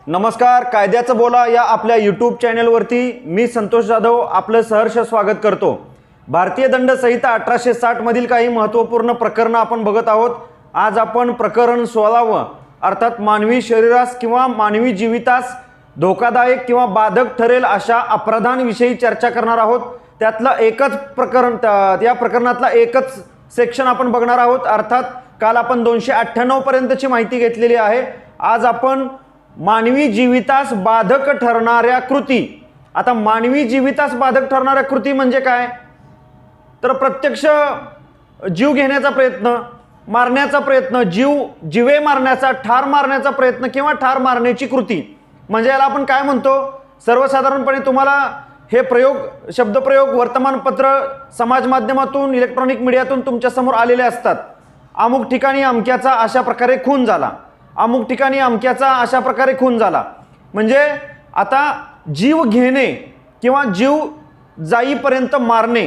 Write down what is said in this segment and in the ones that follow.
नमस्कार, कायद्याचं बोला या आपल्या यूट्यूब चॅनलवरती मी संतोष जाधव आपलं सहर्ष स्वागत करतो। भारतीय दंड संहिता 1860 मधील काही महत्त्वपूर्ण प्रकरणं आपण बघत आहोत। आज आपण प्रकरण 16 अर्थात मानवी शरीरास किंवा मानवी जीवितास धोकादायक किंवा बाधक ठरेल अशा अपराधांविषयी चर्चा करणार आहोत। त्यातलं एकच प्रकरण या प्रकरणातला एकच सेक्शन आपण बघणार आहोत। अर्थात काल आपण 298 पर्यंतची माहिती घेतलेली आहे। आज आपण मानवी जीवितास बाधक ठरणाऱ्या कृती। आता मानवी जीवितास बाधक ठरणाऱ्या कृती म्हणजे काय? तर प्रत्यक्ष जीव घेण्याचा प्रयत्न, मारण्याचा प्रयत्न, जीवे मारण्याचा, ठार मारण्याचा प्रयत्न किंवा ठार मारण्याची कृती म्हणजे याला आपण काय म्हणतो? सर्वसाधारणपणे तुम्हाला हे शब्दप्रयोग वर्तमानपत्र, समाज माध्यमातून, इलेक्ट्रॉनिक मीडियातून तुमच्या समोर आलेले असतात। अमुक ठिकाणी अमक्याचा अशा प्रकारे खून झाला, अमुक ठिकाणी अमक्याचा अशा प्रकारे खून झाला। म्हणजे आता जीव घेणे किंवा जीव जाईपर्यंत मारणे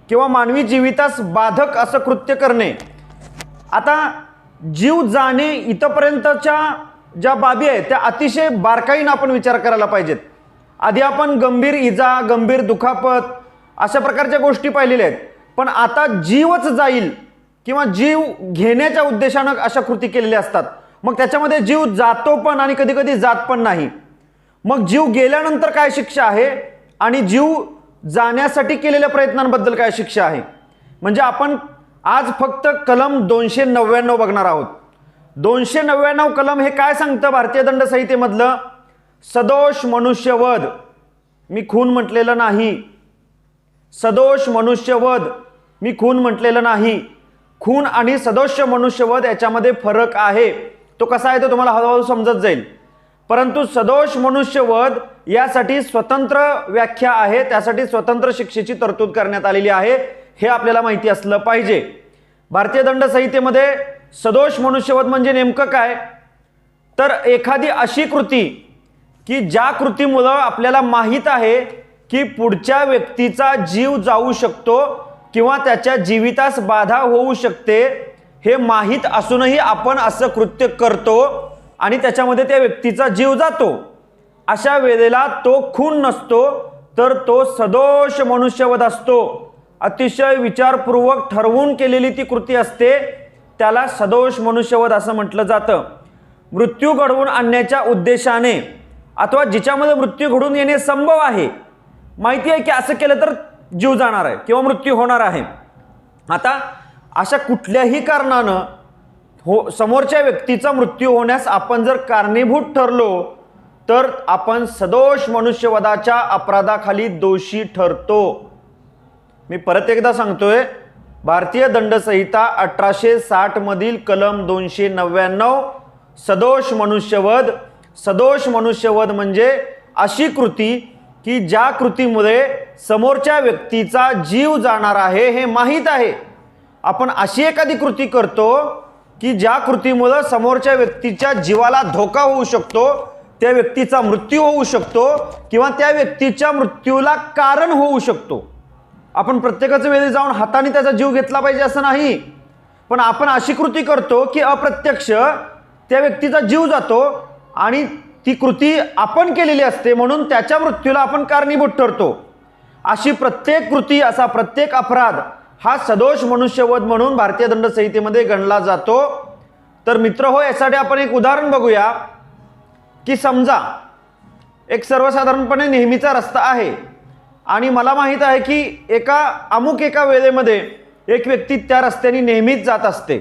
किंवा मानवी जीवितास बाधक असं कृत्य करणे। आता जीव जाणे इथपर्यंतच्या ज्या बाबी आहेत त्या अतिशय बारकाईने आपण विचार करायला पाहिजेत। आधी आपण गंभीर इजा, गंभीर दुखापत अशा प्रकारच्या गोष्टी पाहिलेल्या आहेत, पण आता जीवच जाईल किंवा जीव घेण्याच्या उद्देशानं अशा कृती केलेल्या असतात। मग त्याच्यामध्ये जीव जातो पण आणि कधी कधी जात पण नाही। मग जीव गेल्यानंतर काय शिक्षा आहे आणि जीव जाण्यासाठी केलेल्या प्रयत्नांबद्दल काय शिक्षा आहे? म्हणजे आपण आज फक्त कलम 299 बघणार आहोत। 299 कलम हे काय सांगतं भारतीय दंड संहितेमधलं? सदोष मनुष्यवध, मी खून म्हटलेलं नाही, सदोष मनुष्यवध मी खून म्हटलेलं नाही। खून आणि सदोष मनुष्यवध याच्यामध्ये फरक आहे। तो कसा आहे तो तुम्हाला हळूहळू समजत जाईल। परंतु सदोष मनुष्यवध यासाठी स्वतंत्र व्याख्या आहे, त्यासाठी स्वतंत्र शिक्षेची तरतूद करण्यात आलेली आहे। हे आपल्याला माहिती असलं पाहिजे। भारतीय दंड संहितेमध्ये सदोष मनुष्यवध म्हणजे नेमकं काय? तर एखादी अशी कृती की ज्या कृतीमुळे आपल्याला माहित आहे की पुढच्या व्यक्तीचा जीव जाऊ शकतो किंवा त्याच्या जीवितास बाधा होऊ शकते, हे माहित असूनही आपण असं कृत्य करतो आणि त्याच्यामध्ये त्या व्यक्तीचा जीव जातो। अशा वेळेला तो खून नसतो, तर तो सदोष मनुष्यवध असतो। अतिशय विचारपूर्वक ठरवून केलेली ती कृती असते, त्याला सदोष मनुष्यवध असं म्हटलं जातं। मृत्यू घडवून आणण्याच्या उद्देशाने अथवा जिच्यामध्ये मृत्यू घडून येणे संभव आहे, माहिती आहे की असं केलं तर जीव जाणार आहे किंवा मृत्यू होणार आहे। आता अशा कुठल्याही कारणानं समोरच्या व्यक्तीचा मृत्यू होण्यास आपण जर कारणीभूत ठरलो तर आपण सदोष मनुष्यवधाच्या अपराधाखाली दोषी ठरतो। मी परत एकदा सांगतोय, भारतीय दंड संहिता 1860 मधील कलम 299 सदोष मनुष्यवध। सदोष मनुष्यवध म्हणजे अशी कृती की ज्या कृतीमुळे समोरच्या व्यक्तीचा जीव जाणार आहे हे माहीत आहे। आपण अशी एखादी कृती करतो की ज्या कृतीमुळे समोरच्या व्यक्तीच्या जीवाला धोका होऊ शकतो, त्या व्यक्तीचा मृत्यू होऊ शकतो किंवा त्या व्यक्तीच्या मृत्यूला कारण होऊ शकतो। आपण प्रत्येकाच्या वेळी जाऊन हाताने त्याचा जीव घेतला पाहिजे असं नाही, पण आपण अशी कृती करतो की अप्रत्यक्ष त्या व्यक्तीचा जीव जातो आणि ती कृती आपण केलेली असते म्हणून त्याच्या मृत्यूला आपण कारणीभूत ठरतो। अशी प्रत्येक कृती, असा प्रत्येक अपराध हा सदोष मनुष्यवध म्हणून भारतीय दंड संहितेमध्ये गणला जातो। तर मित्र हो, यासाठी आपण एक उदाहरण बघूया की समजा एक सर्वसाधारणपणे नेहमीचा रस्ता आहे आणि मला माहित आहे की अमुक एका वेळेमध्ये एक व्यक्ती त्या रस्त्याने नेहमीच जात असते।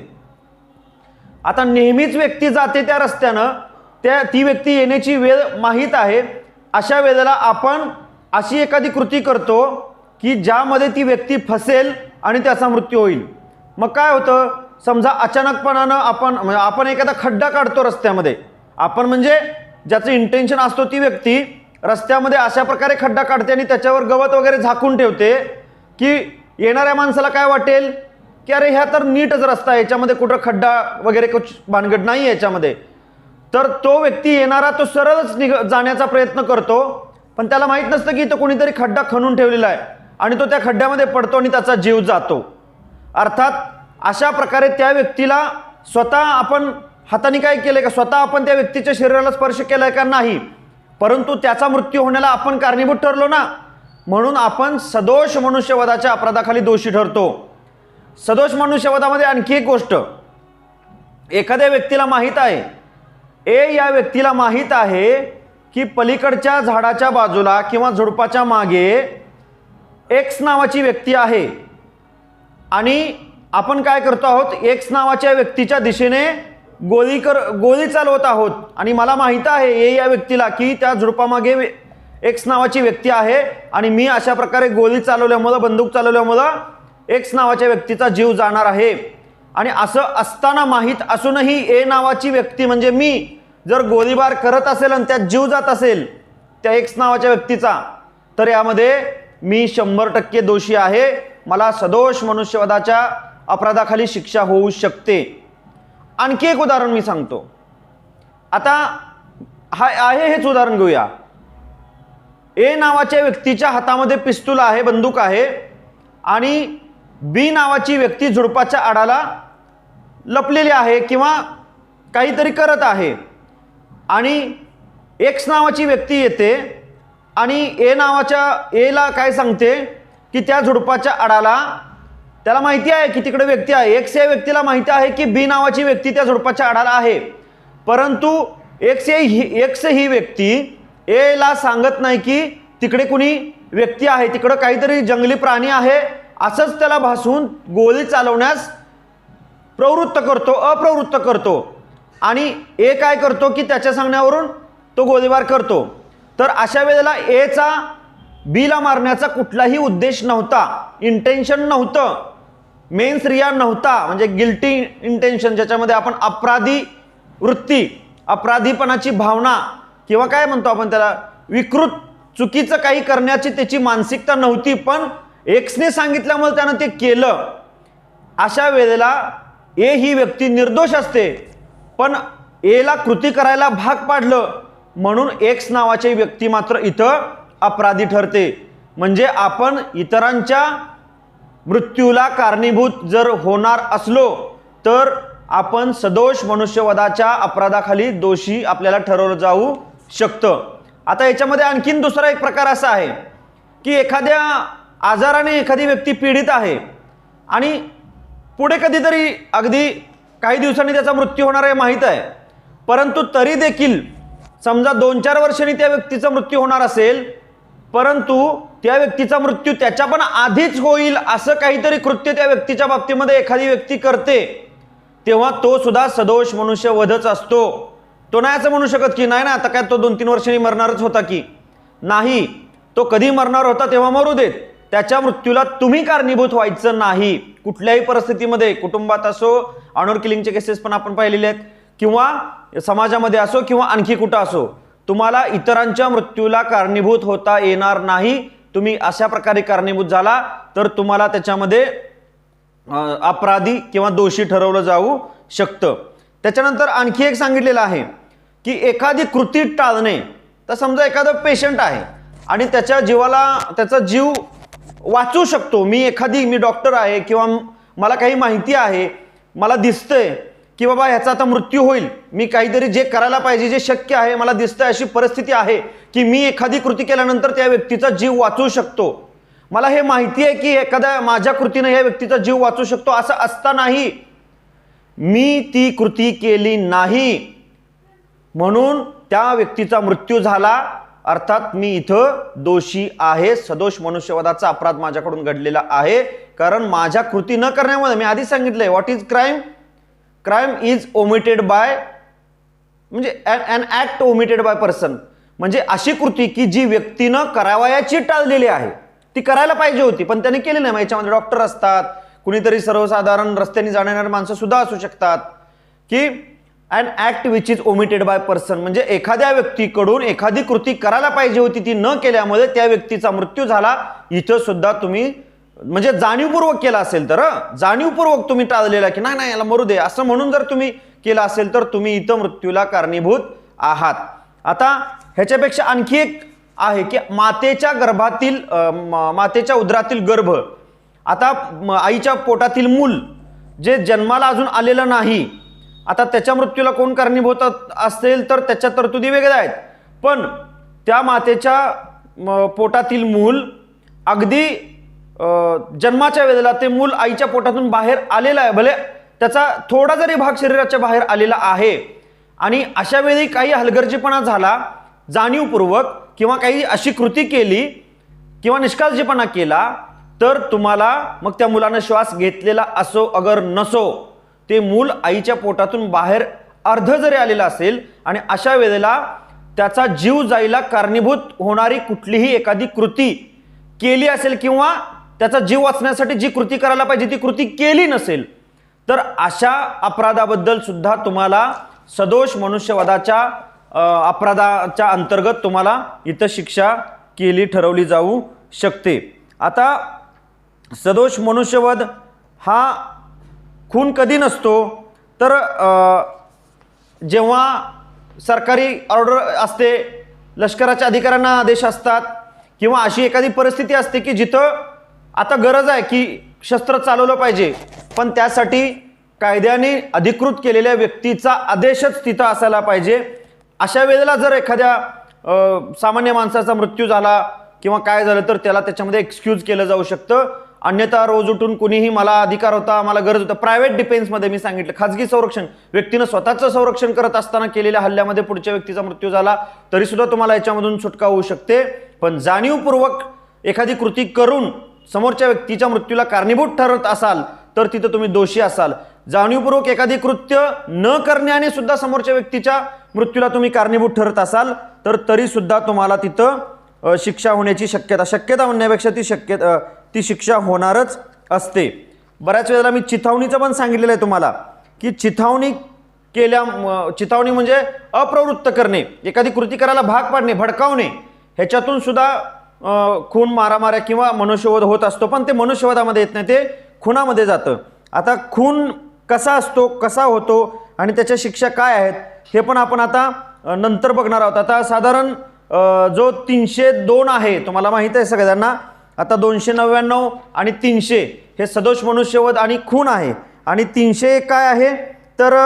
आता नेहमीच व्यक्ती जाते त्या रस्त्यानं, ती व्यक्ती येण्याची वेळ माहीत आहे। अशा वेळेला आपण अशी एखादी कृती करतो की ज्यामध्ये ती व्यक्ती फसेल आणि त्याचा मृत्यू होईल। मग काय होतं? समजा अचानकपणानं आपण एखादा खड्डा काढतो रस्त्यामध्ये। आपण म्हणजे ज्याचं इंटेन्शन असतो ती व्यक्ती रस्त्यामध्ये अशा प्रकारे खड्डा काढते आणि त्याच्यावर गवत वगैरे झाकून ठेवते की येणाऱ्या माणसाला काय वाटेल की अरे ह्या तर नीटच रस्ता आहे, याच्यामध्ये कुठं खड्डा वगैरे कुछ भानगड नाही याच्यामध्ये। तर तो व्यक्ती येणारा तो सरळच जाण्याचा प्रयत्न करतो, पण त्याला माहीत नसतं की इथं कोणीतरी खड्डा खणून ठेवलेला आहे आणि तो त्या खड्ड्यामध्ये पडतो आणि त्याचा जीव जातो। अर्थात अशा प्रकारे त्या व्यक्तीला स्वतः आपण हाताने काय केलंय का, स्वतः आपण त्या व्यक्तीच्या शरीराला स्पर्श केलाय का, नाही, परंतु त्याचा मृत्यू होण्याला आपण कारणीभूत ठरलो ना, म्हणून आपण सदोष मनुष्यवधाच्या अपराधाखाली दोषी ठरतो. सदोष मनुष्यवधामध्ये आणखी एक गोष्ट, एखाद्या व्यक्तीला माहीत आहे, या व्यक्तीला माहीत आहे की पलीकडच्या झाडाच्या बाजूला किंवा झुडपाच्या मागे एक्स नावाची व्यक्ती आहे आणि आपण काय करतो आहोत, एक्स नावाच्या व्यक्तीच्या दिशेने गोळी चालवत आहोत आणि मला माहीत आहे या व्यक्तीला की त्या झुडपामागे एक्स नावाची व्यक्ती आहे आणि मी अशा प्रकारे गोळी चालवल्यामुळं, बंदूक चालवल्यामुळं एक्स नावाच्या व्यक्तीचा जीव जाणार आहे. आणि असं असताना माहीत असूनही ए नावाची व्यक्ती म्हणजे मी जर गोळीबार करत असेल आणि त्यात जीव जात असेल त्या एक्स नावाच्या व्यक्तीचा, तर यामध्ये मी 100% दोषी आहे. मला सदोष मनुष्यवधाच्या अपराधाखाली शिक्षा होऊ शकते. आणखी एक उदाहरण मी सांगतो. आता हेच उदाहरण घेऊया. ए नावाच्या व्यक्तीच्या हातामध्ये पिस्तूल आहे, बंदूक आहे आणि बी नावाची व्यक्ती झुडपाच्या आडाला लपलेली आहे किंवा काहीतरी करत आहे आणि एक्स नावाची व्यक्ती येते आणि एला काय सांगते की त्या झुडपाच्या आडाला, त्याला माहिती आहे की तिकडे व्यक्ती आहे, एक्स या व्यक्तीला माहिती आहे की बी नावाची व्यक्ती त्या झुडपाच्या आडाला आहे, परंतु एक्स ही व्यक्ती एला सांगत नाही की तिकडे कुणी व्यक्ती आहे, तिकडे काहीतरी जंगली प्राणी आहे, असंच त्याला भासून गोळी चालवण्यास अप्रवृत्त करतो आणि ए काय करतो की त्याच्या सांगण्यावरून तो गोळीबार करतो. तर अशा वेळेला एचा बीला मारण्याचा कुठलाही उद्देश नव्हता, इंटेन्शन नव्हतं, मेन्स रिया नव्हता, म्हणजे गिल्टी इंटेन्शन, ज्याच्यामध्ये आपण अपराधी वृत्ती, अपराधीपणाची भावना किंवा काय म्हणतो आपण त्याला, विकृत चुकीचं काही करण्याची त्याची मानसिकता नव्हती, पण एक्सने सांगितल्यामुळे त्यानं ते केलं. अशा वेळेला ए ही व्यक्ती निर्दोष असते, पण एला कृती करायला भाग पाडलं म्हणून एक्स नावाची व्यक्ती मात्र इथं अपराधी ठरते. म्हणजे आपण इतरांच्या मृत्यूला कारणीभूत जर होणार असलो तर आपण सदोष मनुष्यवधाच्या अपराधाखाली दोषी आपल्याला ठरवलं जाऊ शकतं. आता याच्यामध्ये आणखीन दुसरा एक प्रकार असा आहे की एखाद्या आजाराने एखादी व्यक्ती पीडित आहे आणि पुढे कधीतरी अगदी काही दिवसांनी त्याचा मृत्यू होणार आहे माहीत आहे, परंतु तरी देखील समजा 2-4 वर्षांनी त्या व्यक्तीचा मृत्यू होणार असेल, परंतु त्या व्यक्तीचा मृत्यू त्याच्या पण आधीच होईल असं काहीतरी कृत्य त्या व्यक्तीच्या बाबतीमध्ये एखादी व्यक्ती करते, तेव्हा तो सुद्धा सदोष मनुष्यवधच असतो. तो नाही असं म्हणू शकत की नाही ना आता काय तो 2-3 वर्षांनी मरणारच होता की नाही, तो कधी मरणार होता तेव्हा मरू देत, त्याच्या मृत्यूला तुम्ही कारणीभूत व्हायचं नाही. कुठल्याही परिस्थितीमध्ये, कुटुंबात असो, ऑनर किलिंगचे केसेस पण आपण पाहिलेले आहेत, किंवा समाजामध्ये असो किंवा आणखी कुठं असो, तुम्हाला इतरांच्या मृत्यूला कारणीभूत होता येणार नाही. तुम्ही अशा प्रकारे कारणीभूत झाला तर तुम्हाला त्याच्यामध्ये अपराधी किंवा दोषी ठरवलं जाऊ शकतं. त्याच्यानंतर आणखी एक सांगितलेलं आहे की एखादी कृती टाळणे. तर समजा एखादा पेशंट आहे आणि त्याच्या जीवाला, त्याचा जीव वाचू शकतो, मी डॉक्टर आहे किंवा मला काही माहिती आहे, मला दिसतंय की बाबा ह्याचा आता मृत्यू होईल, मी काहीतरी जे करायला पाहिजे, जे शक्य आहे, मला दिसतंय अशी परिस्थिती आहे की मी एखादी कृती केल्यानंतर त्या व्यक्तीचा जीव वाचवू शकतो, मला हे माहिती आहे की एखाद्या माझ्या कृतीने या व्यक्तीचा जीव वाचू शकतो, असं असतानाही मी ती कृती केली नाही म्हणून त्या व्यक्तीचा मृत्यू झाला, अर्थात मी इथं दोषी आहे. सदोष मनुष्यवधाचा अपराध माझ्याकडून घडलेला आहे, कारण माझ्या कृती न करण्यामुळे, मी आधी सांगितलंय what is crime. Crime is omitted by, म्हणजे an act omitted by person, म्हणजे अशी कृती की जी व्यक्तीनं करावयाची टाळलेली आहे, ती करायला पाहिजे होती पण त्याने केली नाही. याच्यामध्ये डॉक्टर असतात, कुणीतरी सर्वसाधारण रस्त्याने जाणारी माणसं सुद्धा असू शकतात, की an act which is omitted by person, म्हणजे एखाद्या व्यक्तीकडून एखादी कृती करायला पाहिजे होती ती न केल्यामुळे त्या व्यक्तीचा मृत्यू झाला. इथं सुद्धा तुम्ही म्हणजे जाणीवपूर्वक केला असेल तर, जाणीवपूर्वक तुम्ही टाळलेला की नाही नाही याला मरू दे असं म्हणून जर तुम्ही केलं असेल तर तुम्ही इथं मृत्यूला कारणीभूत आहात. आता ह्याच्यापेक्षा आणखी एक आहे की मातेच्या गर्भातील, मातेच्या उदरातील गर्भ, आता आईच्या पोटातील मूल जे जन्माला अजून आलेलं नाही आता त्याच्या मृत्यूला कोण कारणीभूत असेल तर त्याच्या तरतुदी वेगळ्या आहेत, पण त्या मातेच्या पोटातील मूल अगदी जन्माच्या वेळेला ते मूल आईच्या पोटातून बाहेर आलेलं आहे, भले त्याचा थोडा जरी भाग शरीराच्या बाहेर आलेला आहे, आणि अशा वेळी काही हलगर्जीपणा झाला जाणीवपूर्वक किंवा काही अशी कृती केली किंवा निष्काळजीपणा केला तर तुम्हाला मग त्या मुलानं श्वास घेतलेला असो अगर नसो ते मूल आईच्या पोटातून बाहेर अर्ध जरी आलेलं असेल आणि अशा वेळेला त्याचा जीव जायला कारणीभूत होणारी कुठलीही एखादी कृती केली असेल किंवा त्याचा जीव वाचण्यासाठी जी कृती करायला पाहिजे ती कृती केली नसेल तर अशा अपराधाबद्दल सुद्धा तुम्हाला सदोष मनुष्यवधाच्या अपराधाच्या अंतर्गत तुम्हाला इथं शिक्षा केली ठरवली जाऊ शकते। आता सदोष मनुष्यवध हा खून कधी नसतो तर जेव्हा सरकारी ऑर्डर असते, लष्कराच्या अधिकाऱ्यांना आदेश असतात किंवा अशी एखादी परिस्थिती असते की जिथं आता गरज आहे की शस्त्र चालवलं पाहिजे, पण त्यासाठी कायद्याने अधिकृत केलेल्या व्यक्तीचा आदेशच तिथं असायला पाहिजे। अशा वेळेला जर एखाद्या सामान्य माणसाचा मृत्यू झाला किंवा काय झालं तर त्याला त्याच्यामध्ये एक्सक्यूज केलं जाऊ शकतं, अन्यथा रोज उठून कुणीही मला अधिकार होता, मला गरज होता, प्रायव्हेट डिफेन्समध्ये मी सांगितलं खाजगी संरक्षण, व्यक्तीनं स्वतःचं संरक्षण करत असताना केलेल्या हल्ल्यामध्ये पुढच्या व्यक्तीचा मृत्यू झाला तरी सुद्धा तुम्हाला याच्यामधून सुटका होऊ शकते। पण जाणीवपूर्वक एखादी कृती करून समोरच्या व्यक्तीच्या मृत्यूला कारणीभूत ठरत असाल तर तिथं तुम्ही दोषी असाल। जाणीवपूर्वक एखादी कृत्य न करण्याने सुद्धा समोरच्या व्यक्तीच्या मृत्यूला तुम्ही कारणीभूत ठरत असाल तर तरी सुद्धा तुम्हाला तिथं शिक्षा होण्याची शक्यता म्हणण्यापेक्षा ती शिक्षा होणारच असते। बऱ्याच वेळेला मी चिथावणीचं पण सांगितलेलं आहे तुम्हाला की चिथावणी म्हणजे अप्रवृत्त करणे, एखादी कृती करायला भाग पाडणे, भडकावणे, ह्याच्यातून सुद्धा खून मारामाऱ्या किंवा मनुष्यवध होत असतो, पण ते मनुष्यवधामध्ये येत नाही, ते खुनामध्ये जातं। आता खून कसा असतो, कसा होतो आणि त्याच्या शिक्षा काय आहेत हे पण आपण आता नंतर बघणार आहोत। आता साधारण जो 302 आहे तुम्हाला माहित आहे सगळ्यांना, आता 299 आणि 300 हे सदोष मनुष्यवध आणि खून आहे, आणि 301 काय आहे तर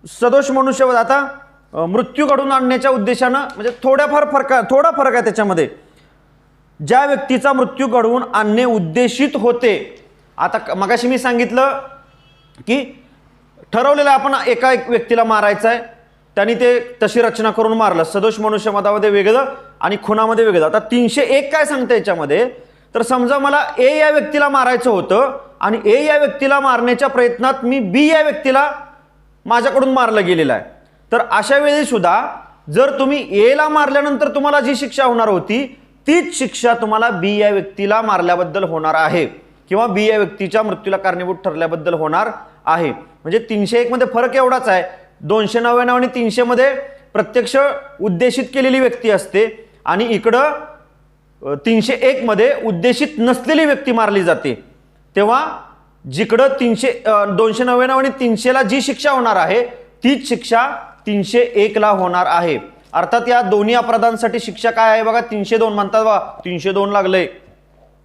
सदोष मनुष्यवध। आता मृत्यू घडवून आणण्याच्या उद्देशानं म्हणजे थोडा फरक आहे त्याच्यामध्ये। ज्या व्यक्तीचा मृत्यू घडवून आणणे उद्देशित होते, आता मगाशी मी सांगितलं की ठरवलेलं आपण एका व्यक्तीला मारायचं आहे, त्यांनी ते तशी रचना करून मारलं, सदोष मनुष्यवधामध्ये वेगळं आणि खुनामध्ये वेगळं। आता 301 काय सांगतं याच्यामध्ये तर समजा मला ए या व्यक्तीला मारायचं होतं आणि ए या व्यक्तीला मारण्याच्या प्रयत्नात मी बी या व्यक्तीला माझ्याकडून मारलं गेलेलं आहे, तर अशा वेळी सुद्धा जर तुम्ही ए ला मारल्यानंतर तुम्हाला जी शिक्षा होणार होती तीच शिक्षा तुम्हाला बी या व्यक्तीला मारल्याबद्दल होणार आहे किंवा बी या व्यक्तीच्या मृत्यूला कारणीभूत ठरल्याबद्दल होणार आहे। म्हणजे 301 मध्ये फरक एवढाच आहे, 299 आणि 300 मध्ये प्रत्यक्ष उद्देशित केलेली व्यक्ती असते आणि इकडं 301 मध्ये उद्देशित नसलेली व्यक्ती मारली जाते। तेव्हा जिकडं 299 आणि 300 ला जी शिक्षा होणार आहे तीच शिक्षा 301 ला होणार आहे। अर्थात या दोन्ही अपराधांसाठी शिक्षा काय आहे बघा, 302 म्हणतात बघा, 302 लागलंय,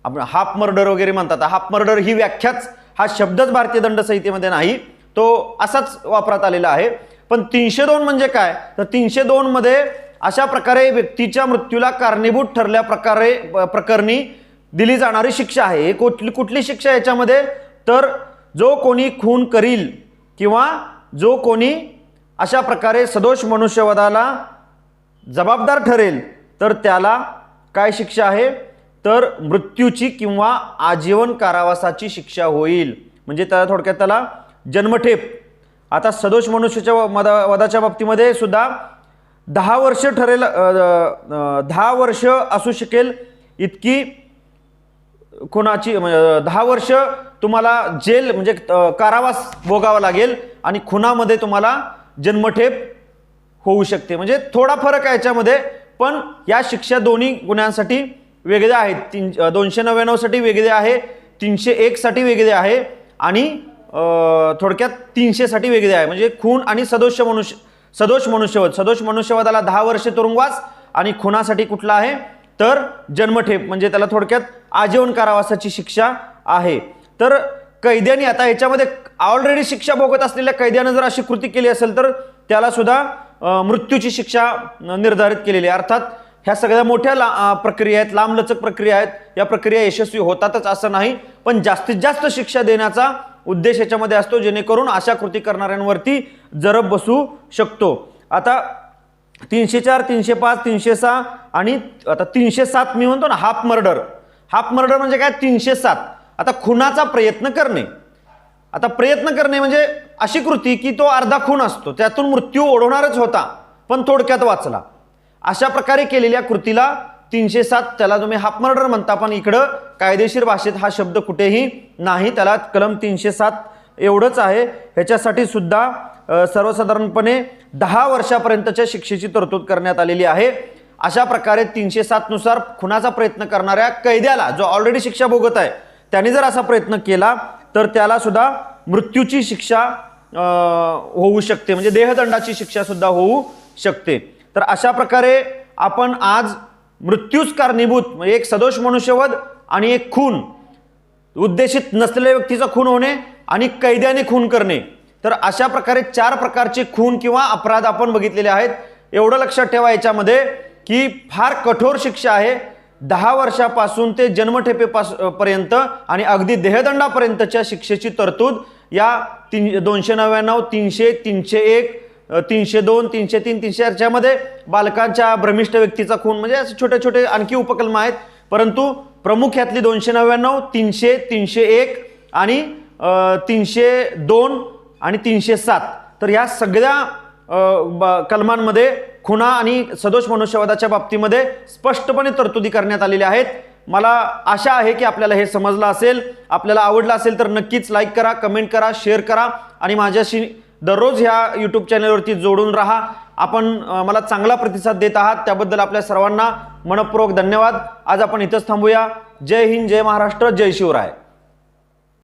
आपण हाफ मर्डर वगैरे म्हणतात। हाफ मर्डर ही व्याख्याच, हा शब्दच भारतीय दंड संहितेमध्ये नाही, तो असाच वापरात आलेला आहे। पण 302 म्हणजे काय तर 302 मध्ये अशा प्रकारे व्यक्तीच्या मृत्यूला कारणीभूत ठरल्या प्रकरणी दिली जाणारी शिक्षा आहे। कुठली शिक्षा याच्यामध्ये तर जो कोणी खून करील किंवा जो कोणी अशा प्रकारे सदोष मनुष्यवधाला जबाबदार ठरेल तर त्याला काय शिक्षा आहे तर मृत्यूची किंवा आजीवन कारावासाची शिक्षा होईल। म्हणजे त्याला थोडक्यात त्याला जन्मठेप। आता सदोष मनुष्याच्या वधाच्या बाबतीमध्ये सुद्धा 10 वर्ष ठरेल, 10 वर्ष असू शकेल इतकी खुनाची, 10 वर्ष तुम्हाला जेल म्हणजे कारावास भोगावा लागेल आणि खुनामध्ये तुम्हाला जन्मठेप होऊ शकते। म्हणजे थोडा फरक आहे याच्यामध्ये, पण या शिक्षा दोन्ही गुन्ह्यांसाठी वेगळ्या आहेत। 299 साठी वेगळे आहे, 301 साठी वेगळे आहे आणि थोडक्यात 300 साठी वेगळे आहे। म्हणजे खून आणि सदोष मनुष्यवधाला 10 वर्ष तुरुंगवास आणि खुनासाठी कुठला आहे तर जन्मठेप, म्हणजे त्याला थोडक्यात आजीवन कारावासाची शिक्षा आहे। तर कैद्यांनी, आता ह्याच्यामध्ये ऑलरेडी शिक्षा भोगत असलेल्या कैद्यानं जर अशी कृती केली असेल तर त्याला सुद्धा मृत्यूची शिक्षा निर्धारित केलेली आहे. अर्थात ह्या सगळ्या मोठ्या प्रक्रिया आहेत, लांबलचक प्रक्रिया आहेत. या प्रक्रिया यशस्वी होतातच असं नाही, पण जास्तीत जास्त शिक्षा देण्याचा उद्देश याच्यामध्ये असतो, जेणेकरून अशा कृती करणाऱ्यांवरती जरब बसू शकतो. आता 304, 305, 306 आणि आता 307 मी म्हणतो ना हाफ मर्डर. हाफ मर्डर म्हणजे काय? 307. आता खुनाचा प्रयत्न करणे. आता प्रयत्न करणे म्हणजे अशी कृती की तो अर्धा खून असतो, त्यातून मृत्यू ओढवणारच होता पण थोडक्यात वाचला. अशा प्रकारे केलेल्या कृतीला 307, त्याला तुम्ही हाफ मर्डर म्हणता, पण इकडं कायदेशीर भाषेत हा शब्द कुठेही नाही, त्याला कलम 307 एवढंच आहे. ह्याच्यासाठी सुद्धा सर्वसाधारणपणे 10 वर्षापर्यंतच्या शिक्षेची तरतूद करण्यात आलेली आहे. अशा प्रकारे 307 नुसार खुनाचा प्रयत्न करणाऱ्या कैद्याला, जो ऑलरेडी शिक्षा भोगत आहे, त्याने जर असा प्रयत्न केला तर त्याला सुद्धा मृत्यूची शिक्षा होऊ शकते, म्हणजे देहदंडाची शिक्षा सुद्धा होऊ शकते. तर अशा प्रकारे आपण आज मृत्यूच कारणीभूत, म्हणजे एक सदोष मनुष्यवध आणि एक खून, उद्देशित नसलेल्या व्यक्तीचा खून होणे आणि कैद्याने खून करणे, तर अशा प्रकारे 4 प्रकारचे खून किंवा अपराध आपण बघितलेले आहेत. एवढं लक्षात ठेवा याच्यामध्ये की फार कठोर शिक्षा आहे. 10 वर्षापासून ते जन्मठेपेपर्यंत आणि अगदी देहदंडापर्यंतच्या शिक्षेची तरतूद या 299, 300, 301, 302, 303, 304 च्यामध्ये बालकांच्या, भ्रमिष्ठ व्यक्तीचा खून, म्हणजे असे छोटे छोटे आणखी उपकलम आहेत. परंतु प्रमुख यातली 299, 300, 301 आणि 302 आणि 307, तर या सगळ्या कलमांमध्ये खुना आणि सदोष मनुष्यवधाच्या बाबतीमध्ये स्पष्टपणे तरतुदी करण्यात आलेल्या आहेत. मला आशा आहे की आपल्याला हे समजलं असेल. आपल्याला आवडलं असेल तर नक्कीच लाईक करा, कमेंट करा, शेअर करा आणि माझ्याशी दररोज ह्या यूट्यूब चॅनलवरती जोडून राहा. आपण मला चांगला प्रतिसाद देत आहात, त्याबद्दल आपल्या सर्वांना मनपूर्वक धन्यवाद. आज आपण इथंच थांबूया. जय हिंद, जय महाराष्ट्र, जय शिवराय.